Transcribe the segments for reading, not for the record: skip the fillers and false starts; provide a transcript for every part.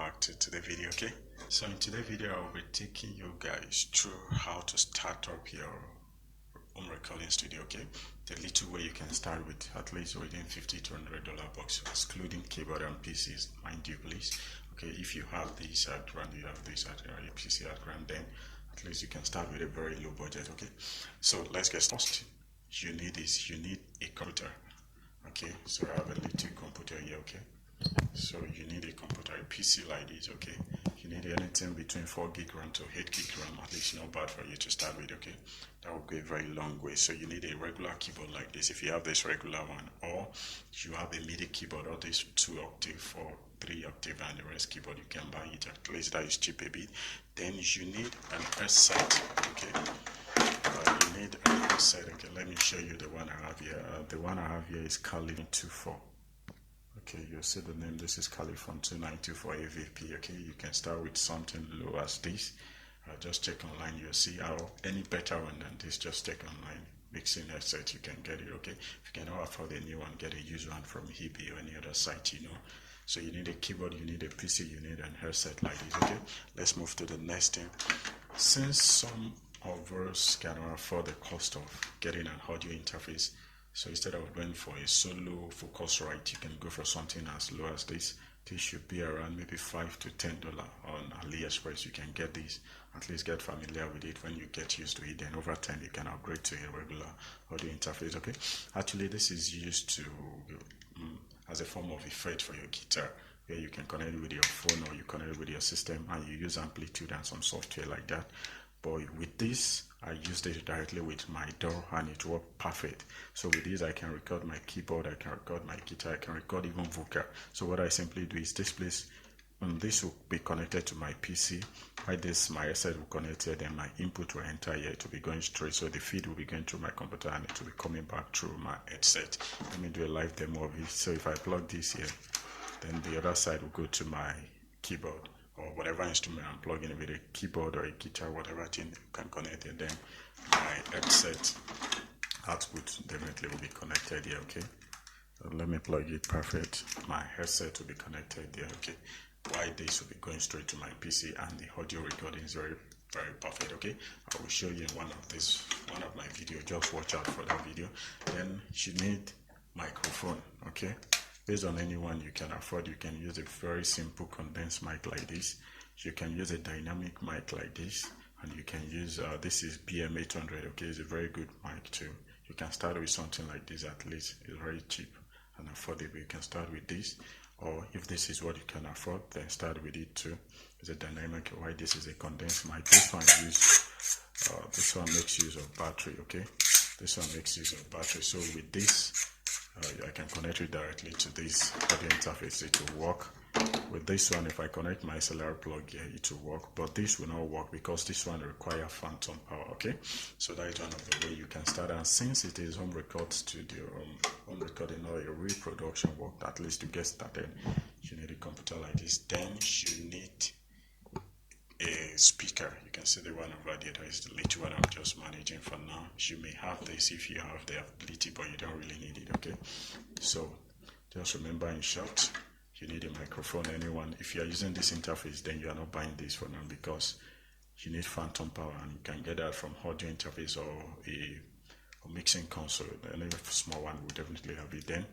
back to the video. Okay, so in today's video I'll be taking you guys through how to start up your home recording studio. Okay, the little way you can start with at least within $50 to $100 box, excluding keyboard and PCs, mind you please. Okay, if you have this background, you have this your PC background, then at least you can start with a very low budget. Okay, so let's get started. You need a computer. Okay, so I have a little computer here. Okay, so you need a computer, a PC like this. Okay, you need anything between 4 gig RAM to 8 gig RAM, at least not bad for you to start with. Okay, that will go a very long way. So you need a regular keyboard like this if you have this regular one, or you have a MIDI keyboard, or this 2 octave or 3 octave and the rest keyboard, you can buy it, at least that is cheap a bit. Then you need an headset. Okay, you need an headset. Okay, let me show you the one I have here. The one I have here is Kali 24. Okay, you'll see the name. This is California 2924 AVP. Okay, you can start with something low as this. Just check online, you'll see how any better one than this. Just check online. Mixing headset, you can get it. Okay, if you cannot afford a new one, get a used one from eBay or any other site, you know. So you need a keyboard, you need a PC, you need an headset like this. Okay, let's move to the next thing. Since some of us cannot afford the cost of getting an audio interface, so instead of going for a solo Focusrite, you can go for something as low as this. This should be around maybe $5 to $10 on AliExpress. You can get this, at least get familiar with it. When you get used to it, then over time you can upgrade to a regular audio interface. Okay, actually this is used to as a form of effect for your guitar, where you can connect it with your phone or you connect it with your system and you use amplitude and some software like that. But with this, I used it directly with my DAW and it worked perfect. So with this, I can record my keyboard, I can record my guitar, I can record even vocal. So what I simply do is this place, this will be connected to my PC. By this, my headset will connect here, then my input will enter here. It will be going straight, so the feed will be going through my computer and it will be coming back through my headset. Let me do a live demo of it. So if I plug this here, then the other side will go to my keyboard, or whatever instrument I'm plugging in with a keyboard or a guitar, whatever thing you can connect it. Then my headset output definitely will be connected here. Okay, so let me plug it. Perfect. My headset will be connected there. Okay, why this will be going straight to my PC and the audio recording is very perfect. Okay, I will show you in one of my video. Just watch out for that video. Then you need microphone. Okay, based on anyone you can afford, you can use a very simple condensed mic like this. You can use a dynamic mic like this, and you can use this is BM800. Okay, it's a very good mic too. You can start with something like this. At least it's very cheap and affordable. You can start with this, or if this is what you can afford, then start with it too. It's a dynamic. Why this is a condensed mic. This one makes use of battery. Okay, this one makes use of battery. So with this, I can connect it directly to this audio interface. It will work. With this one, if I connect my XLR plug here, it will work. But this will not work because this one requires phantom power. Okay, so that is one of the way you can start. And since it is home record studio, home recording or a reproduction work, at least to get started, you need a computer like this. Then you need a speaker. You can see the one over there. That is the little one I'm just managing for now. You may have this if you have the ability, but you don't really need it. Okay, so just remember, in short, you need a microphone. Anyone, if you are using this interface, then you are not buying this for now, because you need phantom power, and you can get that from audio interface or a mixing console. Any small one will definitely have it. Then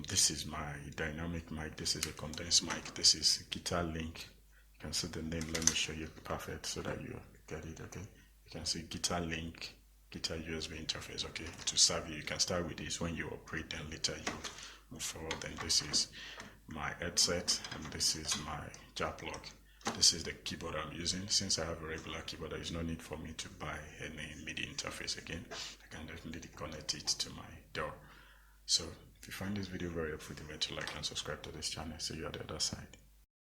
this is my dynamic mic. This is a condensed mic. This is Guitar Link. You can see the name. Let me show you perfect so that you get it. Okay, you can see Guitar Link, Guitar USB interface. Okay, to serve you, you can start with this. When you operate, then later you move forward. Then this is my headset, and this is my jack plug. This is the keyboard I'm using. Since I have a regular keyboard, there is no need for me to buy any MIDI interface again. I can definitely connect it to my DAW. So if you find this video very helpful, remember to like and subscribe to this channel. See you at the other side.